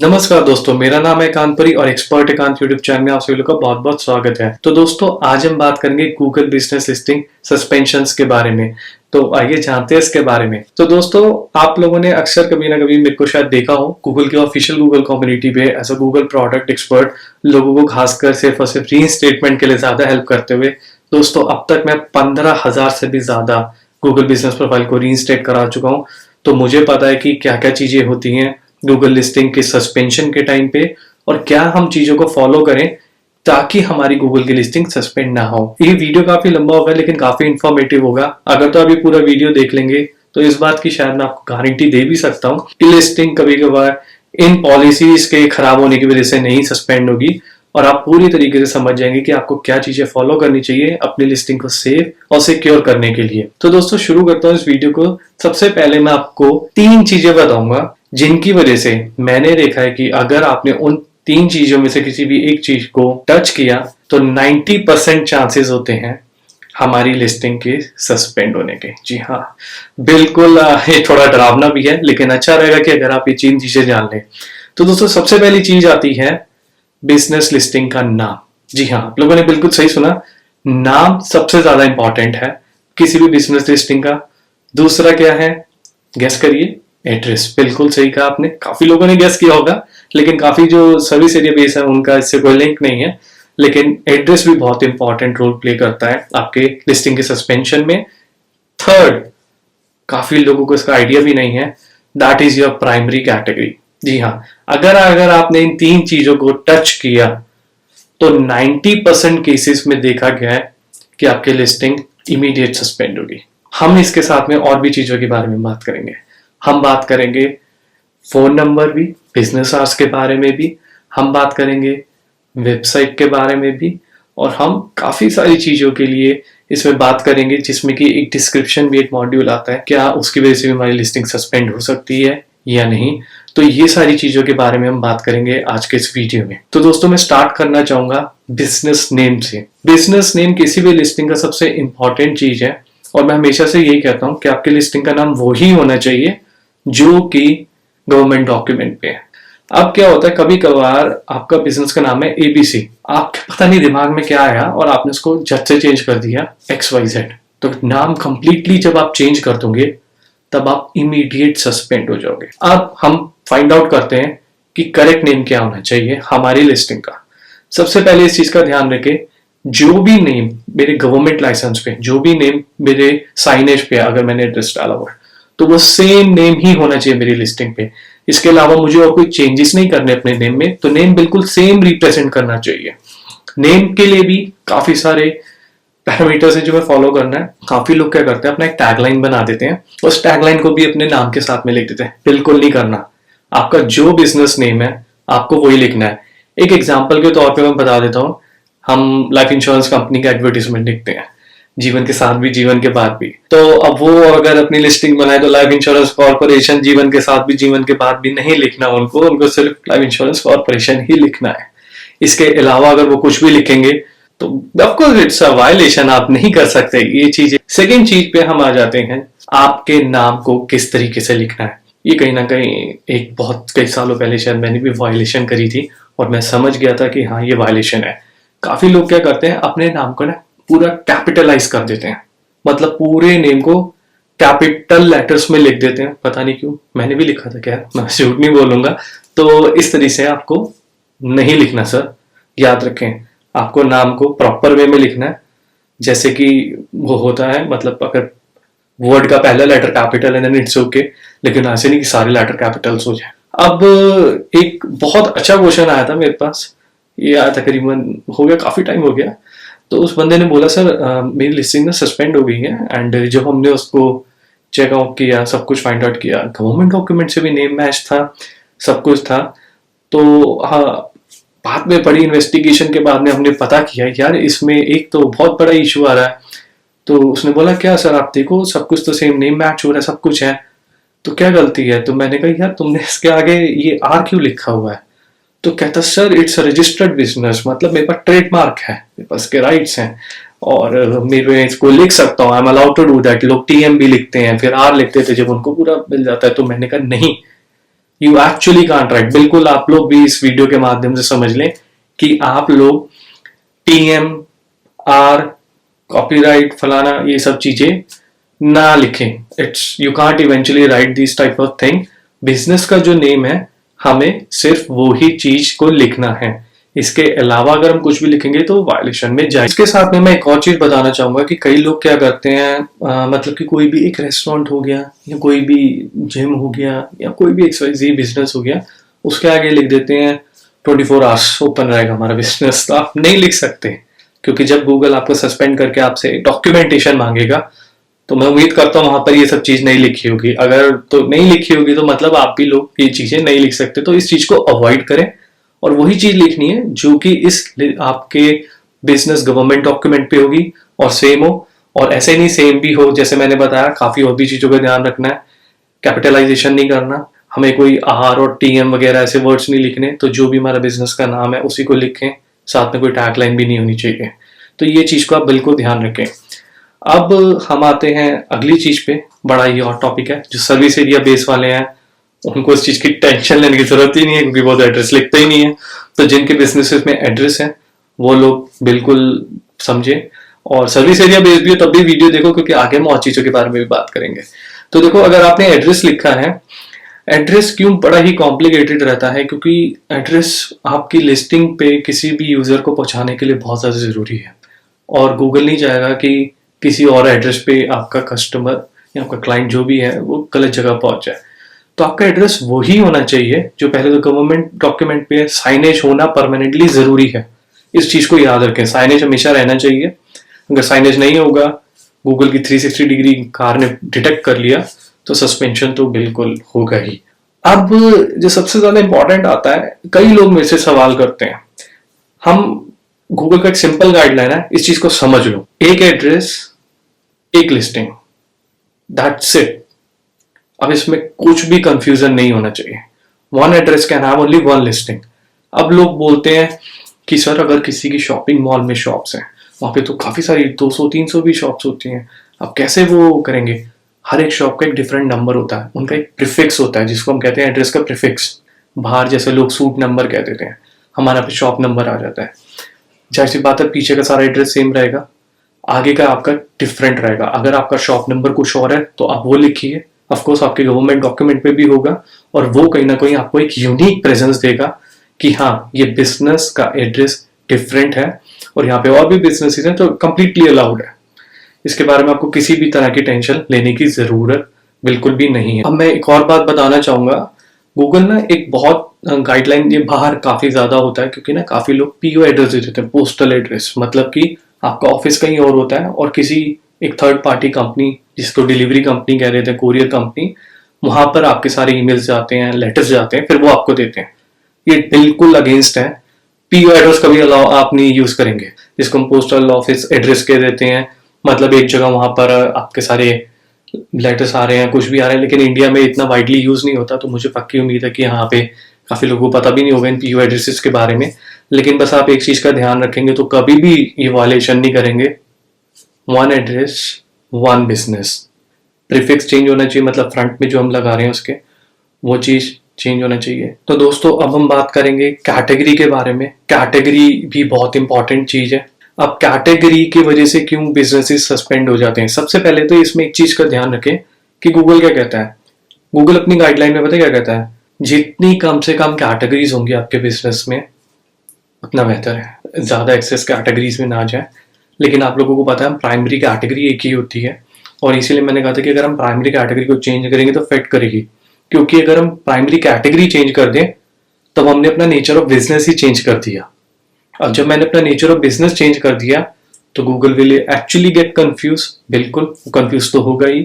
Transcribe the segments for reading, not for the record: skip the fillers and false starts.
नमस्कार दोस्तों, मेरा नाम है कानपुरी और एक्सपर्ट एकांत यूट्यूब चैनल में आप सभी लोग का बहुत बहुत स्वागत है। तो दोस्तों, आज हम बात करेंगे गूगल बिजनेस लिस्टिंग सस्पेंशंस के बारे में। तो आइए जानते हैं इसके बारे में। तो दोस्तों, आप लोगों ने अक्सर कभी ना कभी मेरे को शायद देखा हो गूगल की ऑफिशियल गूगल कम्युनिटी पे as a Google product expert लोगों को खासकर सिर्फ और सिर्फ रीइंस्टेटमेंट के लिए ज्यादा हेल्प करते हुए। दोस्तों, अब तक मैं 15,000 से भी ज्यादा गूगल बिजनेस प्रोफाइल को रीइंस्टेट करा चुका हूँ। तो मुझे पता है कि क्या क्या चीजें होती हैं गूगल लिस्टिंग के सस्पेंशन के टाइम पे और क्या हम चीजों को फॉलो करें ताकि हमारी गूगल की लिस्टिंग सस्पेंड ना हो। ये वीडियो काफी लंबा होगा लेकिन काफी इंफॉर्मेटिव होगा। अगर तो अभी पूरा वीडियो देख लेंगे तो इस बात की शायद मैं आपको गारंटी दे भी सकता हूँ कि लिस्टिंग कभी कभार इन पॉलिसीज के खराब होने की वजह से नहीं सस्पेंड होगी और आप पूरी तरीके से समझ जाएंगे कि आपको क्या चीजें फॉलो करनी चाहिए अपनी लिस्टिंग को सेफ और सिक्योर करने के लिए। तो दोस्तों, शुरू करता हूँ इस वीडियो को। सबसे पहले मैं आपको 3 चीजें बताऊंगा जिनकी वजह से मैंने देखा है कि अगर आपने उन 3 चीजों में से किसी भी एक चीज को टच किया तो 90% चांसेस होते हैं हमारी लिस्टिंग के सस्पेंड होने के। जी हाँ, बिल्कुल। ये थोड़ा डरावना भी है लेकिन अच्छा रहेगा कि अगर आप ये 3 चीजें जान लें। तो दोस्तों, सबसे पहली चीज आती है बिजनेस लिस्टिंग का नाम। जी हाँ, आप लोगों ने बिल्कुल सही सुना, नाम सबसे ज्यादा इंपॉर्टेंट है किसी भी बिजनेस लिस्टिंग का। दूसरा क्या है, गेस करिए? एड्रेस। बिल्कुल सही कहा आपने, काफी लोगों ने गेस किया होगा लेकिन काफी जो सर्विस एरिया बेस है उनका इससे कोई लिंक नहीं है। लेकिन एड्रेस भी बहुत इंपॉर्टेंट रोल प्ले करता है आपके लिस्टिंग के सस्पेंशन में। थर्ड, काफी लोगों को इसका आइडिया भी नहीं है, that is your primary category. जी हाँ, अगर अगर आपने इन 3 चीजों को टच किया तो 90% केसेस में देखा गया है कि आपकी लिस्टिंग इमीडिएट सस्पेंड होगी। हम इसके साथ में और भी चीजों के बारे में बात करेंगे। हम बात करेंगे फोन नंबर भी, बिजनेस आवर्स के बारे में भी, हम बात करेंगे वेबसाइट के बारे में भी, और हम काफी सारी चीजों के लिए इसमें बात करेंगे जिसमें कि एक डिस्क्रिप्शन भी एक मॉड्यूल आता है, क्या उसकी वजह से भी हमारी लिस्टिंग सस्पेंड हो सकती है या नहीं। तो ये सारी चीजों के बारे में हम बात करेंगे आज के इस वीडियो में। तो दोस्तों, मैं स्टार्ट करना चाहूंगा बिजनेस नेम से। बिजनेस नेम किसी भी लिस्टिंग का सबसे इंपॉर्टेंट चीज है और मैं हमेशा से यही कहता हूं कि आपकी लिस्टिंग का नाम वो ही होना चाहिए जो कि गवर्नमेंट डॉक्यूमेंट पे है। अब क्या होता है, कभी कभार आपका बिजनेस का नाम है एबीसी, आपके पता नहीं दिमाग में क्या आया और आपने उसको झट से चेंज कर दिया XYZ। तो नाम कंप्लीटली जब आप चेंज कर दोगे तब आप इमीडिएट सस्पेंड हो जाओगे। अब हम फाइंड आउट करते हैं कि करेक्ट नेम क्या होना चाहिए हमारी लिस्टिंग का। सबसे पहले इस चीज का ध्यान रखें, जो भी नेम मेरे गवर्नमेंट लाइसेंस पे, जो भी नेम मेरे साइनेज पे अगर मैंने एड्रेस डाला हुआ है तो वो सेम नेम ही होना चाहिए मेरी लिस्टिंग पे। इसके अलावा मुझे और कोई चेंजेस नहीं करने अपने नेम में, तो नेम बिल्कुल सेम रिप्रेजेंट करना चाहिए। नेम के लिए भी काफी सारे पैरामीटर्स है जो मैं फॉलो करना है। काफी लोग क्या करते हैं, अपना एक टैगलाइन बना देते हैं, उस टैगलाइन को भी अपने नाम के साथ में लिख देते हैं। बिल्कुल नहीं करना। आपका जो बिजनेस नेम है आपको वही लिखना है। एक एग्जाम्पल के तौर पर मैं बता देता हूँ, हम लाइफ इंश्योरेंस कंपनी का एडवर्टीजमेंट लिखते हैं, जीवन के साथ भी जीवन के बाद भी। तो अब वो अगर अपनी लिस्टिंग बनाए तो लाइफ इंश्योरेंस कॉर्पोरेशन जीवन के साथ भी जीवन के बाद भी नहीं लिखना, उनको सिर्फ लाइफ इंश्योरेंस कॉर्पोरेशन ही लिखना है। इसके अलावा अगर वो कुछ भी लिखेंगे तो ऑफकोर्स इट्स अ वायलेशन, आप नहीं कर सकते ये चीजें। सेकेंड चीज पे हम आ जाते हैं, आपके नाम को किस तरीके से लिखना है। ये कहीं ना कहीं एक बहुत कई सालों पहले शायद मैंने भी वायलेशन करी थी और मैं समझ गया था कि हाँ ये वायलेशन है। काफी लोग क्या करते हैं, अपने नाम को ना पूरा कैपिटलाइज कर देते हैं, मतलब पूरे नेम को कैपिटल लेटर्स में लिख देते हैं। पता नहीं क्यों, मैंने भी लिखा था, क्या मैं झूठ नहीं बोलूंगा। तो इस तरीके से आपको नहीं लिखना सर, याद रखें। आपको नाम को प्रॉपर वे में लिखना है, जैसे कि वो होता है, मतलब अगर वर्ड का पहला लेटर कैपिटल है देन इट्स ओके, लेकिन ऐसे नहीं कि सारे लेटर कैपिटल्स हो जाए। अब एक बहुत अच्छा क्वेश्चन आया था मेरे पास, ये आया था करीबन हो गया काफी टाइम हो गया। तो उस बंदे ने बोला, सर मेरी लिस्टिंग ना सस्पेंड हो गई है एंड जब हमने उसको चेकआउट किया, सब कुछ फाइंड आउट किया, गवर्नमेंट डॉक्यूमेंट से भी नेम मैच था, सब कुछ था। तो हाँ, बाद में बड़ी इन्वेस्टिगेशन के बाद में हमने पता किया यार इसमें एक तो बहुत बड़ा इशू आ रहा है। तो उसने बोला, क्या सर आप देखो सब कुछ तो सेम नेम मैच हो रहा है, सब कुछ है, तो क्या गलती है। तो मैंने कहा यार तुमने इसके आगे ये आर क्यों लिखा हुआ है। तो कहता सर इट्स रजिस्टर्ड बिजनेस, मतलब मेरे पास ट्रेडमार्क है, मेरे पास के राइट्स हैं और मेरे इसको लिख सकता हूँ, I am allowed to do that. लोग टीएम भी लिखते हैं, फिर आर लिखते थे जब उनको पूरा मिल जाता है। तो मैंने कहा नहीं, यू एक्चुअली कांट राइट। बिल्कुल आप लोग भी इस वीडियो के माध्यम से समझ लें कि आप लोग TM, R, कॉपीराइट, फलाना, ये सब चीजें ना लिखें। It's you can't eventually right this type of thing. Business का जो नेम है, हमें सिर्फ वो ही चीज को लिखना है। इसके अलावा अगर हम कुछ भी लिखेंगे तो वायलेशन में जाए। इसके साथ में मैं एक और चीज बताना चाहूंगा कि कई लोग क्या करते हैं, मतलब कि कोई भी एक रेस्टोरेंट हो गया या कोई भी जिम हो गया या कोई भी XYZ बिजनेस हो गया, उसके आगे लिख देते हैं 24 आवर्स ओपन रहेगा हमारा बिजनेस। तो आप नहीं लिख सकते, क्योंकि जब गूगल आपको सस्पेंड करके आपसे डॉक्यूमेंटेशन मांगेगा तो मैं उम्मीद करता हूँ वहां पर ये सब चीज नहीं लिखी होगी। अगर तो नहीं लिखी होगी तो मतलब आप भी लोग ये चीजें नहीं लिख सकते। तो इस चीज को अवॉइड करें और वही चीज लिखनी है जो कि इस आपके बिजनेस गवर्नमेंट डॉक्यूमेंट पे होगी और सेम हो। और ऐसे नहीं सेम भी हो, जैसे मैंने बताया काफी और भी चीजों का ध्यान रखना है। कैपिटलाइजेशन नहीं करना, हमें कोई R और TM वगैरह ऐसे वर्ड्स नहीं लिखने। तो जो भी हमारा बिजनेस का नाम है उसी को लिखें, साथ में कोई टैगलाइन भी नहीं होनी चाहिए। तो ये चीज को आप बिल्कुल ध्यान रखें। अब हम आते हैं अगली चीज पे, बड़ा ही हॉट टॉपिक है। जो सर्विस एरिया बेस वाले हैं उनको इस चीज की टेंशन लेने की जरूरत ही नहीं है, क्योंकि वो तो एड्रेस लिखते ही नहीं है। तो जिनके बिजनेसेस में एड्रेस है वो लोग बिल्कुल समझे। और सर्विस एरिया बेस भी हो तब भी वीडियो देखो, क्योंकि आगे हम और चीजों के बारे में भी बात करेंगे। तो देखो, अगर आपने एड्रेस लिखा है, एड्रेस क्यों बड़ा ही कॉम्प्लिकेटेड रहता है, क्योंकि एड्रेस आपकी लिस्टिंग पे किसी भी यूजर को पहुंचाने के लिए बहुत ज्यादा जरूरी है। और गूगल नहीं चाहेगा कि किसी और एड्रेस पे आपका कस्टमर या आपका क्लाइंट जो भी है वो गलत जगह पहुंच जाए। तो आपका एड्रेस वही होना चाहिए जो पहले तो गवर्नमेंट डॉक्यूमेंट पे साइनेज होना परमानेंटली जरूरी है। इस चीज को याद रखें, साइनेज हमेशा रहना चाहिए। अगर साइनेज नहीं होगा, गूगल की 360 डिग्री कार ने डिटेक्ट कर लिया तो सस्पेंशन तो बिल्कुल होगा ही। अब जो सबसे ज्यादा इंपॉर्टेंट आता है, कई लोग मेरे से सवाल करते हैं, हम गूगल का एक सिंपल गाइडलाइन है, इस चीज को समझ लो। एक एड्रेस, एक लिस्टिंग, दैट्स इट। अब इसमें कुछ भी कंफ्यूजन नहीं होना चाहिए। One address can have only one listing. अब लोग बोलते हैं कि सर अगर किसी की शॉपिंग मॉल में शॉप्स हैं, वहां पे तो काफी सारी 200-300 भी शॉप्स होती हैं, अब कैसे वो करेंगे? हर एक शॉप का एक डिफरेंट नंबर होता है, उनका एक प्रीफिक्स होता है जिसको हम कहते हैं एड्रेस का प्रीफिक्स। बाहर जैसे लोग सूट नंबर कह देते हैं, हमारा पे शॉप नंबर आ जाता है। जाहिर सी बात है, पीछे का सारा एड्रेस सेम रहेगा, आगे का आपका डिफरेंट रहेगा। अगर आपका शॉप नंबर कुछ और है तो आप वो लिखिए, ऑफकोर्स आपके गवर्नमेंट डॉक्यूमेंट पे भी होगा, और वो कहीं ना कहीं आपको एक यूनिक प्रेजेंस देगा कि हाँ, ये बिजनेस का एड्रेस डिफरेंट है और यहाँ पे और भी बिजनेसेस हैं, तो कंप्लीटली अलाउड है। इसके बारे में आपको किसी भी तरह की टेंशन लेने की जरूरत बिल्कुल भी नहीं है। अब मैं एक और बात बताना चाहूंगा, गूगल ना एक बहुत गाइडलाइन ये बाहर काफी ज्यादा होता है, क्योंकि ना काफी लोग PO एड्रेस दे देते हैं, पोस्टल एड्रेस। मतलब कि आपका ऑफिस कहीं और होता है और किसी एक थर्ड पार्टी कंपनी, जिसको डिलीवरी कंपनी कह रहे थे, कोरियर कंपनी, वहां पर आपके सारे ईमेल्स जाते हैं, लेटर्स जाते हैं, फिर वो आपको देते हैं। ये बिल्कुल अगेंस्ट है। PO एड्रेस कभी अलाउ आप नहीं यूज करेंगे, जिसको हम पोस्टल ऑफिस एड्रेस कह देते हैं। मतलब एक जगह वहां पर आपके सारे लेटर्स आ रहे हैं, कुछ भी आ रहे हैं, लेकिन इंडिया में इतना वाइडली यूज नहीं होता। तो मुझे पक्की उम्मीद है कि यहाँ पे काफी लोगों को पता भी नहीं होगा इन PO एड्रेसेस के बारे में। लेकिन बस आप एक चीज का ध्यान रखेंगे तो कभी भी ये वायलेशन नहीं करेंगे। One address, one business. Prefix change होना चाहिए, मतलब फ्रंट में जो हम लगा रहे हैं उसके वो चीज चेंज होना चाहिए। तो दोस्तों, अब हम बात करेंगे कैटेगरी के बारे में। कैटेगरी भी बहुत इंपॉर्टेंट चीज है। अब कैटेगरी की वजह से क्यों बिजनेसेस सस्पेंड हो जाते हैं? सबसे पहले तो इसमें एक चीज का ध्यान रखें कि गूगल क्या कहता है। गूगल अपनी गाइडलाइन में पता क्या कहता है, जितनी कम से कम कैटेगरीज होंगी आपके बिजनेस में उतना बेहतर है, ज्यादा एक्सेस कैटेगरीज में ना जाए। लेकिन आप लोगों को पता है प्राइमरी कैटेगरी एक ही होती है, और इसीलिए मैंने कहा था कि अगर हम प्राइमरी कैटेगरी को चेंज करेंगे तो इफेक्ट करेगी। क्योंकि अगर हम प्राइमरी कैटेगरी चेंज कर दें तब हमने अपना nature of business he change कर दिया। अब जब मैंने अपना नेचर ऑफ बिजनेस चेंज कर दिया तो Google will actually get confuse. बिल्कुल कंफ्यूज तो होगा ही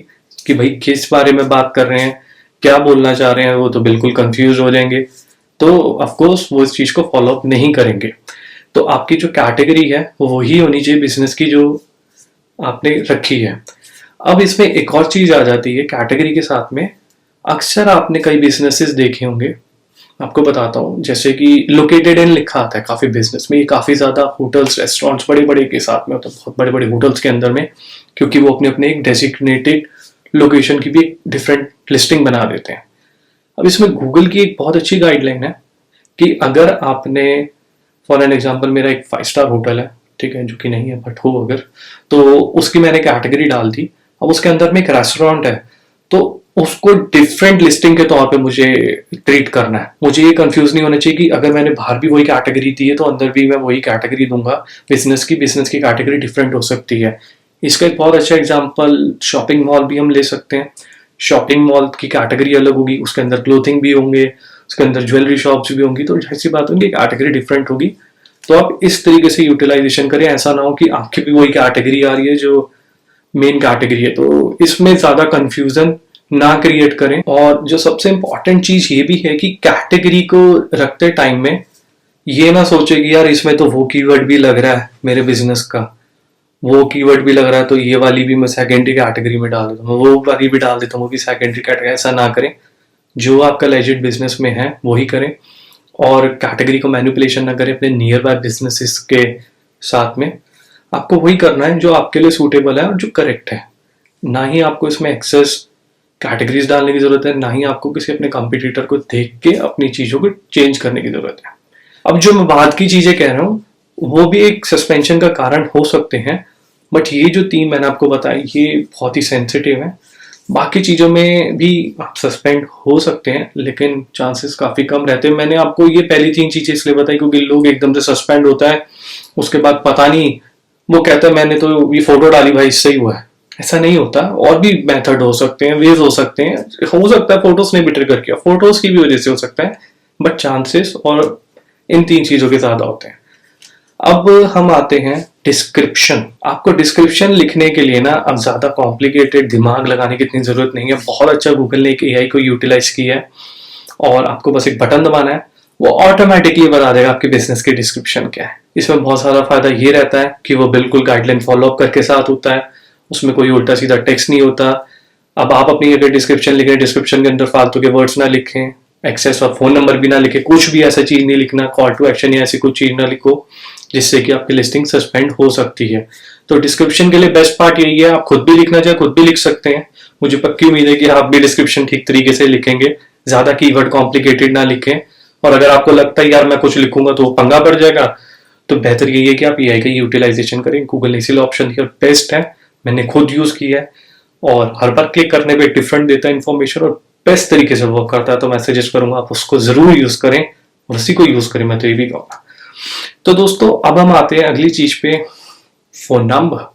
कि भाई किस बारे में बात कर रहे हैं, क्या बोलना चाह रहे हैं, वो तो बिल्कुल कंफ्यूज हो जाएंगे। तो ऑफकोर्स वो इस चीज को फॉलो अप नहीं करेंगे। तो आपकी जो कैटेगरी है वो वही होनी चाहिए बिजनेस की जो आपने रखी है। अब इसमें एक और चीज आ जाती है कैटेगरी के साथ में। अक्सर आपने कई बिजनेसेस देखे होंगे, आपको बताता हूँ, जैसे कि लोकेटेड इन लिखा आता है काफी बिजनेस में। ये काफी ज्यादा होटल्स, रेस्टोरेंट्स बड़े बड़े के साथ में होता है, बहुत बड़े बड़े होटल्स के अंदर में, क्योंकि वो अपने अपने एक डेजिग्नेटेड लोकेशन की भी एक डिफरेंट लिस्टिंग बना देते हैं। अब इसमें गूगल की एक बहुत अच्छी गाइडलाइन है कि अगर आपने, फॉर एन एग्जांपल मेरा एक 5 स्टार होटल है, ठीक है, जो कि नहीं है बट हो अगर, तो उसकी मैंने कैटेगरी डाल दी। अब उसके अंदर में एक रेस्टोरेंट है, तो उसको डिफरेंट लिस्टिंग के तौर पे मुझे ट्रीट करना है। मुझे ये कंफ्यूज नहीं होना चाहिए कि अगर मैंने बाहर भी वही कैटेगरी दी है तो अंदर भी मैं वही कैटेगरी दूंगा। बिजनेस की कैटेगरी डिफरेंट हो सकती है। इसका एक बहुत अच्छा एग्जांपल शॉपिंग मॉल भी हम ले सकते हैं। शॉपिंग मॉल की कैटेगरी अलग होगी, उसके अंदर क्लोथिंग भी होंगे, उसके अंदर ज्वेलरी शॉप्स भी होंगी, तो ऐसी बात होगी कैटेगरी डिफरेंट होगी। तो आप इस तरीके से यूटिलाइजेशन करें, ऐसा ना हो कि आपकी भी वही कैटेगरी आ रही है जो मेन कैटेगरी है। तो इसमें ज्यादा कंफ्यूजन ना क्रिएट करें। और जो सबसे इंपॉर्टेंट चीज ये भी है कि कैटेगरी को रखते टाइम में ये ना सोचे कि यार इसमें तो वो कीवर्ड भी लग रहा है मेरे बिजनेस का, वो कीवर्ड भी लग रहा है तो ये वाली भी मैं सेकेंडरी कैटेगरी में डाल देता हूँ, वो वाली भी डाल देता हूँ, वो भी सेकेंडरी कैटेगरी। ऐसा ना करें। जो आपका लेजिट बिजनेस में है वही करें, और कैटेगरी को मैनिपुलेशन ना करें अपने नियर बाय बिजनेसेस के साथ में। आपको वही करना है जो आपके लिए सूटेबल है और जो करेक्ट है। ना ही आपको इसमें एक्सेस कैटेगरीज डालने की जरूरत है, ना ही आपको किसी अपने कंपटीटर को देख के अपनी चीजों को चेंज करने की जरूरत है। अब जो मैं बाद की चीजें कह रहा हूँ वो भी एक सस्पेंशन का कारण हो सकते हैं, बट ये जो 3 मैंने आपको बताई ये बहुत ही सेंसिटिव है। बाकी चीजों में भी आप सस्पेंड हो सकते हैं, लेकिन चांसेस काफी कम रहते हैं। मैंने आपको ये पहली 3 चीजें इसलिए बताई क्योंकि लोग एकदम से सस्पेंड होता है, उसके बाद पता नहीं, वो कहता है मैंने तो ये फोटो डाली भाई इससे ही हुआ है। ऐसा नहीं होता। और भी मेथड हो सकते हैं, वेज हो सकते हैं। हो सकता है फोटोज ने भी ट्रिगर किया, फोटोज की भी वजह से हो सकता है, बट चांसेस और इन 3 चीजों के ज्यादा होते हैं। अब हम आते हैं डिस्क्रिप्शन। आपको डिस्क्रिप्शन लिखने के लिए ना अब ज्यादा कॉम्प्लिकेटेड दिमाग लगाने की इतनी जरूरत नहीं है। बहुत अच्छा गूगल ने एक एआई को यूटिलाइज किया है, और आपको बस एक बटन दबाना है, वो ऑटोमेटिकली बता देगा आपके बिजनेस की डिस्क्रिप्शन क्या है। इसमें बहुत सारा फायदा ये रहता है कि वो बिल्कुल गाइडलाइन फॉलो अप करके साथ होता है, उसमें कोई उल्टा सीधा टेक्स्ट नहीं होता। अब आप अपनी अगर डिस्क्रिप्शन लिखें, डिस्क्रिप्शन के अंदर फालतू के वर्ड्स ना लिखें, एक्सेस और फोन नंबर भी ना लिखे, कुछ भी ऐसा चीज नहीं लिखना, कॉल टू एक्शन या ऐसी कुछ चीज ना लिखो जिससे कि आपकी लिस्टिंग सस्पेंड हो सकती है। तो डिस्क्रिप्शन के लिए बेस्ट पार्ट यही है, आप खुद भी लिखना चाहे खुद भी लिख सकते हैं। मुझे पक्की उम्मीद है कि आप भी डिस्क्रिप्शन ठीक तरीके से लिखेंगे, ज्यादा कीवर्ड कॉम्प्लिकेटेड ना लिखें। और अगर आपको लगता है यार मैं कुछ लिखूंगा तो पंगा पड़ जाएगा, तो बेहतर यही है कि आप एआई का यूटिलाइजेशन करें। गूगल ने इसीलिए ऑप्शन दिया, बेस्ट है, मैंने खुद यूज किया है, और हर बार क्लिक करने पे डिफरेंट देता है इन्फॉर्मेशन और बेस्ट तरीके से वर्क करता है। तो मैं सजेस्ट करूंगा आप उसको जरूर यूज करें और उसी को यूज करें, मैं तो ये भी कहूंगा। तो दोस्तों अब हम आते हैं अगली चीज पे, फोन नंबर।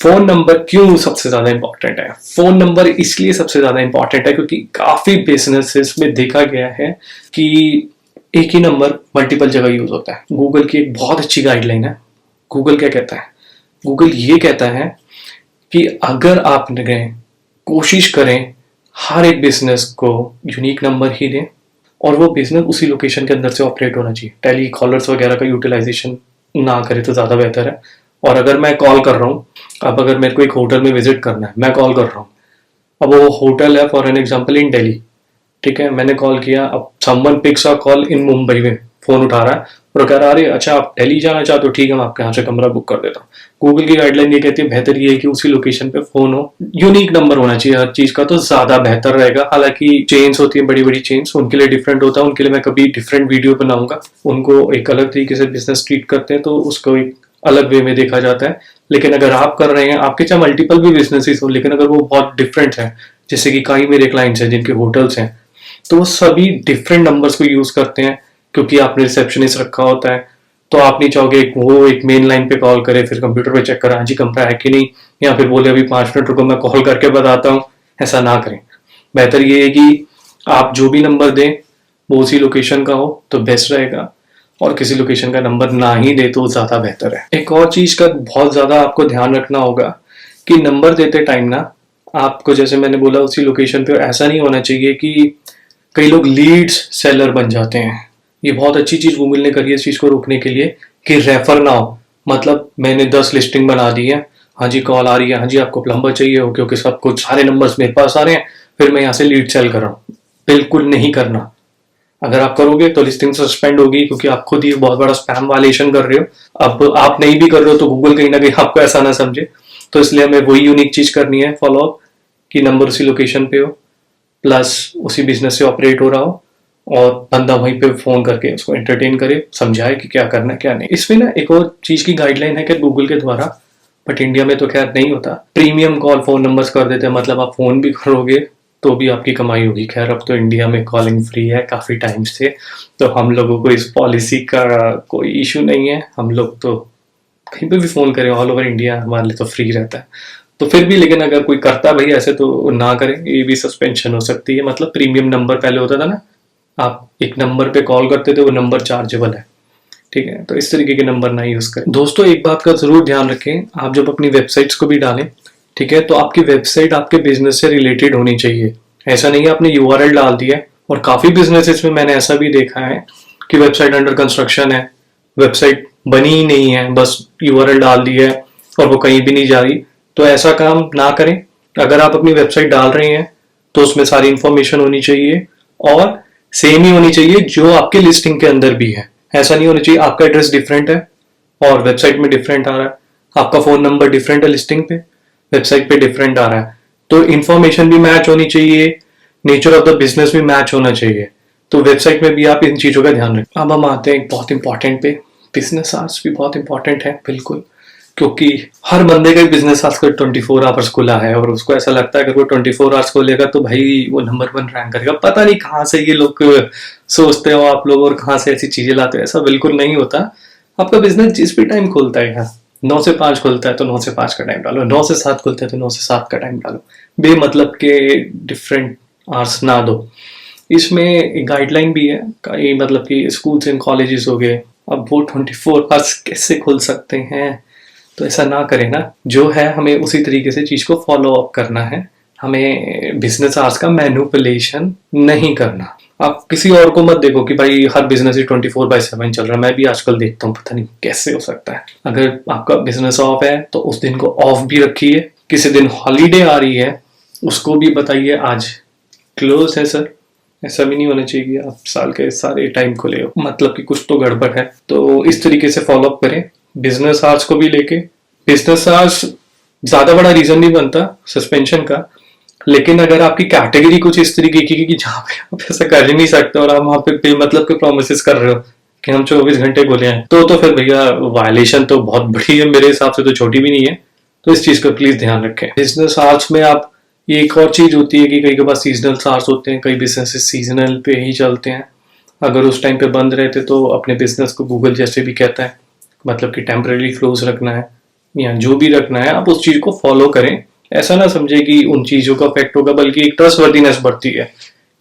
फोन नंबर क्यों सबसे ज्यादा इंपॉर्टेंट है? फोन नंबर इसलिए सबसे ज्यादा इंपॉर्टेंट है क्योंकि काफी बिजनेसेस में देखा गया है कि एक ही नंबर मल्टीपल जगह यूज होता है। गूगल की एक बहुत अच्छी गाइडलाइन है। गूगल क्या कहता है? गूगल ये कहता है कि अगर आप कोशिश करें हर एक बिजनेस को यूनिक नंबर ही दें, और वो बिजनेस उसी लोकेशन के अंदर से ऑपरेट होना चाहिए। टेली कॉलर्स वगैरह का यूटिलाइजेशन ना करे तो ज्यादा बेहतर है। और अगर मैं कॉल कर रहा हूँ, अब अगर मेरे को एक होटल में विजिट करना है, मैं कॉल कर रहा हूँ, अब वो होटल है for an example in Delhi, ठीक है, मैंने कॉल किया, अब someone picks a call in Mumbai में, फोन उठा रहा है और कह रहा है अरे अच्छा आप दिल्ली जाना चाहते हो, ठीक है मैं आपके यहाँ से कमरा बुक कर देता हूँ। गूगल की गाइडलाइन ये कहती है बेहतर ये है कि उसी लोकेशन पे फोन हो, यूनिक नंबर होना चाहिए हर चीज का, तो ज्यादा बेहतर रहेगा। हालांकि चेन्स होती है बड़ी बड़ी चेन्स, उनके लिए डिफरेंट होता है, उनके लिए मैं कभी डिफरेंट वीडियो बनाऊंगा। उनको एक अलग तरीके से बिजनेस ट्रीट करते हैं तो उसको एक अलग वे में देखा जाता है। लेकिन अगर आप कर रहे हैं, आपके चाहे मल्टीपल भी बिजनेसेस हो, लेकिन अगर वो बहुत डिफरेंट है, जैसे कि कई मेरे क्लाइंट्स हैं जिनके होटल्स हैं, तो वो सभी डिफरेंट नंबर्स को यूज करते हैं क्योंकि आपने रिसेप्शनिस्ट रखा होता है। तो आप नहीं चाहोगे वो एक मेन लाइन पे कॉल करे, फिर कंप्यूटर पे चेक करे हाँ जी कमरा है कि नहीं, या फिर बोले अभी 5 मिनट रुको मैं कॉल करके बताता हूँ। ऐसा ना करें। बेहतर ये है कि आप जो भी नंबर दें वो उसी लोकेशन का हो तो बेस्ट रहेगा, और किसी लोकेशन का नंबर ना ही दे तो ज्यादा बेहतर है। एक और चीज का बहुत ज्यादा आपको ध्यान रखना होगा कि नंबर देते टाइम ना आपको, जैसे मैंने बोला उसी लोकेशन पे, ऐसा नहीं होना चाहिए कि कई लोग लीड्स सेलर बन जाते हैं। ये बहुत अच्छी चीज गूगल ने करी है इस चीज को रोकने के लिए कि रेफर ना हो। मतलब मैंने 10 लिस्टिंग बना दी है, हाँ जी कॉल आ रही है, हाँ जी आपको प्लम्बर चाहिए हो, क्योंकि सब कुछ सारे नंबर्स मेरे पास आ रहे हैं, फिर मैं यहाँ से लीड सेल कर रहा हूँ। बिल्कुल नहीं करना। अगर आप करोगे तो लिस्टिंग सस्पेंड होगी, क्योंकि आप खुद ही बहुत बड़ा स्पैम वायलेशन कर रहे हो। अब आप नहीं भी कर रहे हो तो गूगल कहीं ना कहीं आपको ऐसा ना समझे। तो इसलिए हमें वही यूनिक चीज करनी है फॉलो अप, कि नंबर उसी लोकेशन पे हो, प्लस उसी बिजनेस से ऑपरेट हो रहा हो और बंदा वहीं पे फोन करके उसको एंटरटेन करे, समझाए कि क्या करना है क्या नहीं। इसमें ना एक और चीज की गाइडलाइन है कि गूगल के द्वारा, बट इंडिया में तो खैर नहीं होता, प्रीमियम कॉल फोन नंबर्स कर देते हैं, मतलब आप फोन भी करोगे तो भी आपकी कमाई होगी। खैर अब तो इंडिया में कॉलिंग फ्री है काफी टाइम से, तो हम लोगों को इस पॉलिसी का कोई इशू नहीं है, हम लोग तो कहीं पे भी फोन करें ऑल ओवर इंडिया हमारे लिए तो फ्री रहता है। तो फिर भी लेकिन अगर कोई करता है भाई ऐसे तो ना करें, ये भी सस्पेंशन हो सकती है। मतलब प्रीमियम नंबर पहले होता था ना, आप एक नंबर पे कॉल करते थे, वो नंबर चार्जेबल है, ठीक है, तो इस तरीके के नंबर ना यूज करें। दोस्तों एक बात का जरूर ध्यान रखें, आप जब अपनी वेबसाइट्स को भी डालें, ठीक है, तो आपकी वेबसाइट आपके बिजनेस से रिलेटेड होनी चाहिए। ऐसा नहीं है आपने यूआरएल डाल दिया, और काफी बिजनेसेस में मैंने ऐसा भी देखा है कि वेबसाइट अंडर कंस्ट्रक्शन है, वेबसाइट बनी ही नहीं है, बस यूआरएल डाल दी है और वो कहीं भी नहीं जा रही। तो ऐसा काम ना करें। अगर आप अपनी वेबसाइट डाल रहे हैं तो उसमें सारी इंफॉर्मेशन होनी चाहिए और सेम ही होनी चाहिए जो आपके लिस्टिंग के अंदर भी है। ऐसा नहीं होना चाहिए आपका एड्रेस डिफरेंट है और वेबसाइट में डिफरेंट आ रहा है, आपका फोन नंबर डिफरेंट है लिस्टिंग पे, वेबसाइट पे डिफरेंट आ रहा है। तो इंफॉर्मेशन भी मैच होनी चाहिए, नेचर ऑफ द बिजनेस भी मैच होना चाहिए। तो वेबसाइट में भी आप इन चीजों का ध्यान रखें। अब हम आते हैं एक बहुत इंपॉर्टेंट पे, बिजनेस आवर्स भी बहुत इंपॉर्टेंट है बिल्कुल, क्योंकि हर बंदे का बिजनेस आजकल 24 आवर्स खुला है और उसको ऐसा लगता है कि वो 24 आवर्स खोलेगा तो भाई वो नंबर 1 रैंक करेगा। पता नहीं कहाँ से ये लोग सोचते हो आप लोग और कहाँ से ऐसी चीजें लाते हो, ऐसा बिल्कुल नहीं होता। आपका बिजनेस जिस भी टाइम खुलता है यार, 9 से 5 खुलता है तो 9 से 5 का टाइम डालो, 9 से 7 खुलता है तो 9 से 7 का टाइम डालो, बेमतलब के डिफरेंट आवर्स ना दो। इसमें एक गाइडलाइन भी है, ये मतलब कि स्कूल्स एंड कॉलेजेस हो गए, अब वो 24 आवर्स कैसे खुल सकते हैं, तो ऐसा ना करें ना। जो है हमें उसी तरीके से चीज को फॉलो अप करना है, हमें बिजनेस आवर्स का मैनिपुलेशन नहीं करना। आप किसी और को मत देखो कि भाई हर बिजनेस ही 24/7 चल रहा है। मैं भी आजकल देखता हूँ, पता नहीं कैसे हो सकता है। अगर आपका बिजनेस ऑफ है तो उस दिन को ऑफ भी रखिए, किसी दिन हॉलीडे आ रही है उसको भी बताइए आज क्लोज है सर। ऐसा भी नहीं होना चाहिए कि आप साल के सारे टाइम खुले हो, मतलब कि कुछ तो गड़बड़ है। तो इस तरीके से फॉलो अप करें बिजनेस आवर्स को भी लेके। बिजनेस आवर्स ज्यादा बड़ा रीजन नहीं बनता सस्पेंशन का, लेकिन अगर आपकी कैटेगरी कुछ इस तरीके की कि जहाँ पे आप ऐसा कर ही नहीं सकते और आप वहां पे बेमतलब के प्रोमिस कर रहे हो कि हम 24 घंटे खुले हैं, तो फिर भैया वायलेशन तो बहुत बड़ी है, मेरे हिसाब से तो छोटी भी नहीं है। तो इस चीज का प्लीज ध्यान रखें। बिजनेस आवर्स में आप, ये एक और चीज होती है कि कई के पास सीजनल आवर्स होते हैं, कई बिजनेसेस सीजनल पे ही चलते हैं। अगर उस टाइम पे बंद रहते तो अपने बिजनेस को गूगल जैसे भी कहता है, मतलब कि टेम्पररी क्लोज रखना है या जो भी रखना है, आप उस चीज को फॉलो करें। ऐसा ना समझे कि उन चीजों का इफेक्ट होगा, बल्कि एक ट्रस्टवर्दीनेस बढ़ती है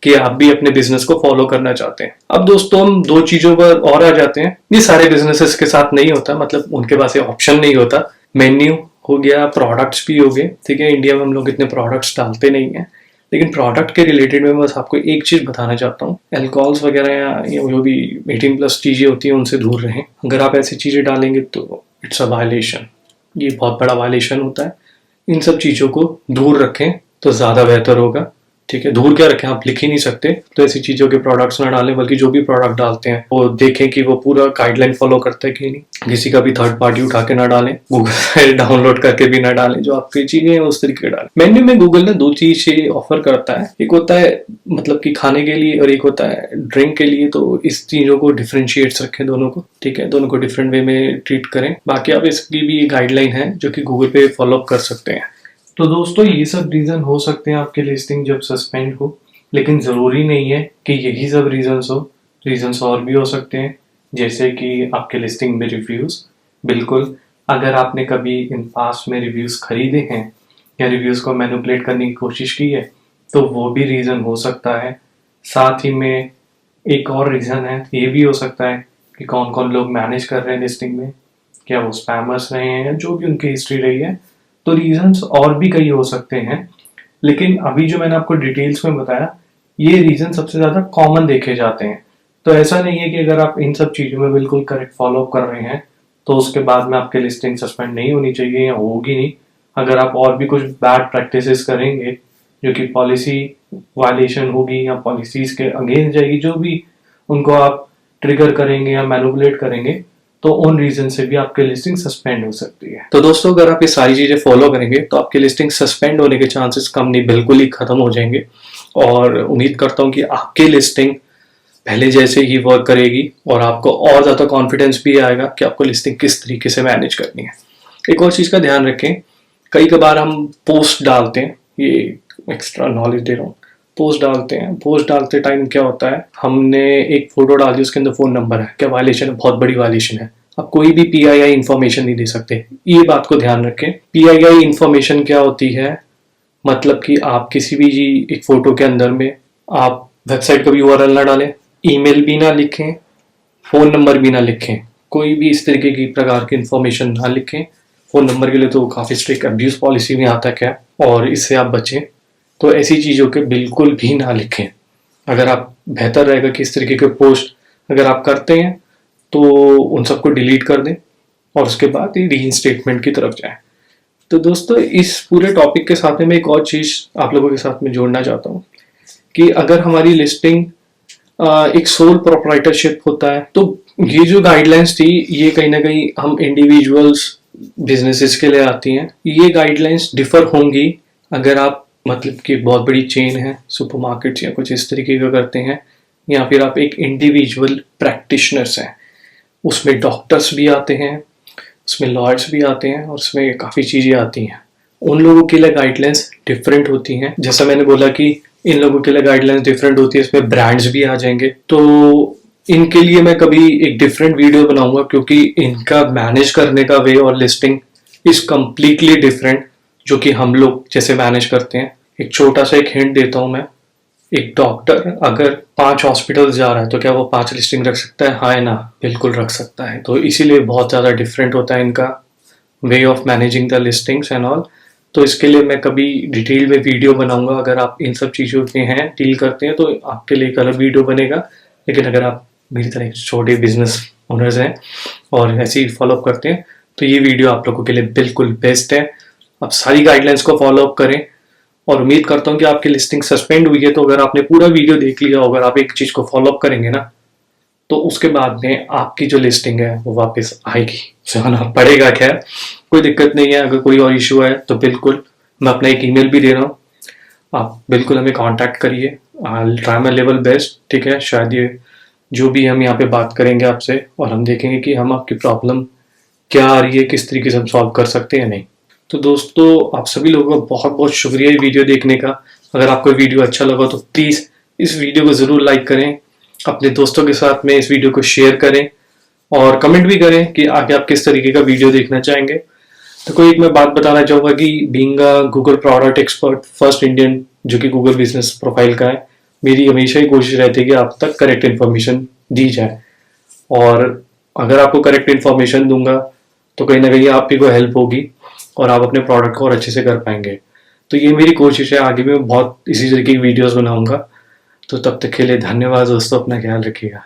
कि आप भी अपने बिजनेस को फॉलो करना चाहते हैं। अब दोस्तों हम 2 चीजों पर और आ जाते हैं। ये सारे बिजनेसेस के साथ नहीं होता, मतलब उनके पास ये ऑप्शन नहीं होता। मेन्यू हो गया, प्रोडक्ट्स भी हो गए, ठीक है। इंडिया में हम लोग इतने प्रोडक्ट्स डालते नहीं है, लेकिन प्रोडक्ट के रिलेटेड में बस आपको एक चीज बताना चाहता हूँ, अल्कोहल्स वगैरह या जो भी 18+ चीजें होती हैं उनसे दूर रहें। अगर आप ऐसी चीजें डालेंगे तो इट्स अ वायलेशन, ये बहुत बड़ा वायलेशन होता है। इन सब चीजों को दूर रखें तो ज्यादा बेहतर होगा, ठीक है। दूर क्या रखें, आप लिख ही नहीं सकते, तो ऐसी चीजों के प्रोडक्ट्स ना डालें, बल्कि जो भी प्रोडक्ट डालते हैं वो देखें कि वो पूरा गाइडलाइन फॉलो करता है कि नहीं। किसी का भी थर्ड पार्टी उठा के ना डालें, गूगल से डाउनलोड करके भी ना डालें, जो आपकी चीजें हैं उस तरीके डालें। मेन्यू में गूगल ने 2 चीजें ऑफर करता है, एक होता है मतलब कि खाने के लिए और एक होता है ड्रिंक के लिए। तो इस चीजों को डिफरेंशिएट्स रखें दोनों को, ठीक है, दोनों को डिफरेंट वे में ट्रीट करें। बाकी आप इसकी भी गाइडलाइन है जो कि गूगल पे फॉलो अप कर सकते हैं। तो दोस्तों ये सब रीजन हो सकते हैं आपके लिस्टिंग जब सस्पेंड हो, लेकिन जरूरी नहीं है कि यही सब रीजंस हो। रीजंस और भी हो सकते हैं, जैसे कि आपके लिस्टिंग में रिव्यूज। बिल्कुल, अगर आपने कभी इन पास्ट में रिव्यूज खरीदे हैं या रिव्यूज को मैनिपुलेट करने की कोशिश की है तो वो भी रीजन हो सकता है। साथ ही में एक और रीजन है, ये भी हो सकता है कि कौन कौन लोग मैनेज कर रहे हैं लिस्टिंग में, क्या वो स्पैमर्स रहे हैं, जो भी उनकी हिस्ट्री रही है। तो रीजंस और भी कई हो सकते हैं, लेकिन अभी जो मैंने आपको डिटेल्स में बताया ये रीजन सबसे ज्यादा कॉमन देखे जाते हैं। तो ऐसा नहीं है कि अगर आप इन सब चीजों में बिल्कुल करेक्ट फॉलो कर रहे हैं तो उसके बाद में आपके लिस्टिंग सस्पेंड नहीं होनी चाहिए या होगी नहीं। अगर आप और भी कुछ बैड प्रैक्टिसेस करेंगे जो कि पॉलिसी वायलेशन होगी या पॉलिसीज के अगेंस्ट जाएगी, जो भी उनको आप ट्रिगर करेंगे या मैनिपुलेट करेंगे, तो उन रीजन से भी आपकी लिस्टिंग सस्पेंड हो सकती है। तो दोस्तों अगर आप ये सारी चीजें फॉलो करेंगे तो आपकी लिस्टिंग सस्पेंड होने के चांसेस कम नहीं, बिल्कुल ही खत्म हो जाएंगे। और उम्मीद करता हूँ कि आपकी लिस्टिंग पहले जैसे ही वर्क करेगी और आपको और ज़्यादा कॉन्फिडेंस भी आएगा कि आपको लिस्टिंग किस तरीके से मैनेज करनी है। एक और चीज़ का ध्यान रखें, कई कबार हम पोस्ट डालते हैं, ये एक्स्ट्रा नॉलेज दे रहा हूँ, पोस्ट डालते हैं, पोस्ट डालते टाइम क्या होता है, हमने एक फोटो डाल दी, उसके अंदर फ़ोन नंबर है, क्या वायलेशन है? बहुत बड़ी वायलेशन है। आप कोई भी PII इंफॉर्मेशन नहीं दे सकते, ये बात को ध्यान रखें। PII इंफॉर्मेशन क्या होती है, मतलब कि आप किसी भी एक फोटो के अंदर में आप वेबसाइट का भी URL ना डालें, ईमेल भी ना लिखें, फ़ोन नंबर भी ना लिखें, कोई भी इस तरीके की प्रकार की इंफॉर्मेशन ना लिखें। फ़ोन नंबर के लिए तो काफ़ी स्ट्रिक्ट अब्यूज़ पॉलिसी में आता है, और इससे आप बचें। तो ऐसी चीज़ों के बिल्कुल भी ना लिखें। अगर आप, बेहतर रहेगा कि इस तरीके के पोस्ट अगर आप करते हैं तो उन सबको डिलीट कर दें और उसके बाद ही रीइंस्टेटमेंट की तरफ जाएं। तो दोस्तों, इस पूरे टॉपिक के साथ में मैं एक और चीज़ आप लोगों के साथ में जोड़ना चाहता हूँ कि अगर हमारी लिस्टिंग एक सोल प्रोप्राइटरशिप होता है, तो ये जो गाइडलाइंस थी ये कहीं ना कहीं हम इंडिविजुअल्स बिजनेसेस के लिए आती हैं। ये गाइडलाइंस डिफर होंगी अगर आप, मतलब कि बहुत बड़ी चेन है, सुपरमार्केट्स या कुछ इस तरीके का करते हैं, या फिर आप एक इंडिविजुअल प्रैक्टिशनर्स हैं। उसमें डॉक्टर्स भी आते हैं, उसमें लॉयर्स भी आते हैं, और उसमें काफ़ी चीज़ें आती हैं। उन लोगों के लिए गाइडलाइंस डिफरेंट होती हैं। जैसा मैंने बोला कि इन लोगों के लिए गाइडलाइंस डिफरेंट होती है, इसमें ब्रांड्स भी आ जाएंगे। तो इनके लिए मैं कभी एक डिफरेंट वीडियो बनाऊंगा, क्योंकि इनका मैनेज करने का वे और लिस्टिंग इज कम्प्लीटली डिफरेंट जो कि हम लोग जैसे मैनेज करते हैं। एक छोटा सा एक हिंट देता हूं मैं, एक डॉक्टर अगर 5 हॉस्पिटल जा रहा है तो क्या वो 5 लिस्टिंग रख सकता है? हाँ है ना, बिल्कुल रख सकता है। तो इसीलिए बहुत ज़्यादा डिफरेंट होता है इनका way of managing the listings and all. तो इसके लिए मैं कभी डिटेल में वीडियो बनाऊंगा। अगर आप इन सब चीज़ों में हैं, डील करते हैं, तो आपके लिए एक अलग वीडियो बनेगा। लेकिन अगर आप मेरी तरह एक छोटे बिजनेस ओनर्स हैं और ऐसे ही फॉलोअप करते हैं, तो ये वीडियो आप लोगों के लिए बिल्कुल बेस्ट है। आप सारी गाइडलाइंस को फॉलोअप करें, और उम्मीद करता हूँ कि आपकी लिस्टिंग सस्पेंड हुई है तो अगर आपने पूरा वीडियो देख लिया, अगर आप एक चीज़ को फॉलोअप करेंगे ना, तो उसके बाद में आपकी जो लिस्टिंग है वो वापस आएगी। जाना पड़ेगा, खैर कोई दिक्कत नहीं है। अगर कोई और इशू है तो बिल्कुल मैं अपना एक ईमेल भी दे रहा हूँ, आप बिल्कुल हमें कांटेक्ट करिए। I try my level best, ठीक है। शायद ये जो भी हम यहाँ पे बात करेंगे आपसे, और हम देखेंगे कि हम आपकी प्रॉब्लम क्या आ रही है, किस तरीके से हम सॉल्व कर सकते हैं या नहीं। तो दोस्तों, आप सभी लोगों का बहुत बहुत शुक्रिया ये वीडियो देखने का। अगर आपको वीडियो अच्छा लगा तो प्लीज़ इस वीडियो को ज़रूर लाइक करें, अपने दोस्तों के साथ में इस वीडियो को शेयर करें, और कमेंट भी करें कि आगे आप किस तरीके का वीडियो देखना चाहेंगे। तो कोई एक मैं बात बताना चाहूँगा कि being a Google product expert, first Indian जो कि गूगल बिजनेस प्रोफाइल का है, मेरी हमेशा ही कोशिश रहती है कि आप तक करेक्ट इन्फॉर्मेशन दी जाए। और अगर आपको करेक्ट इन्फॉर्मेशन दूंगा तो कहीं ना कहीं आप ही को हेल्प होगी और आप अपने प्रोडक्ट को और अच्छे से कर पाएंगे। तो ये मेरी कोशिश है, आगे भी मैं बहुत इसी तरीके की वीडियोस बनाऊंगा। तो तब तक के लिए धन्यवाद दोस्तों, अपना ख्याल रखिएगा।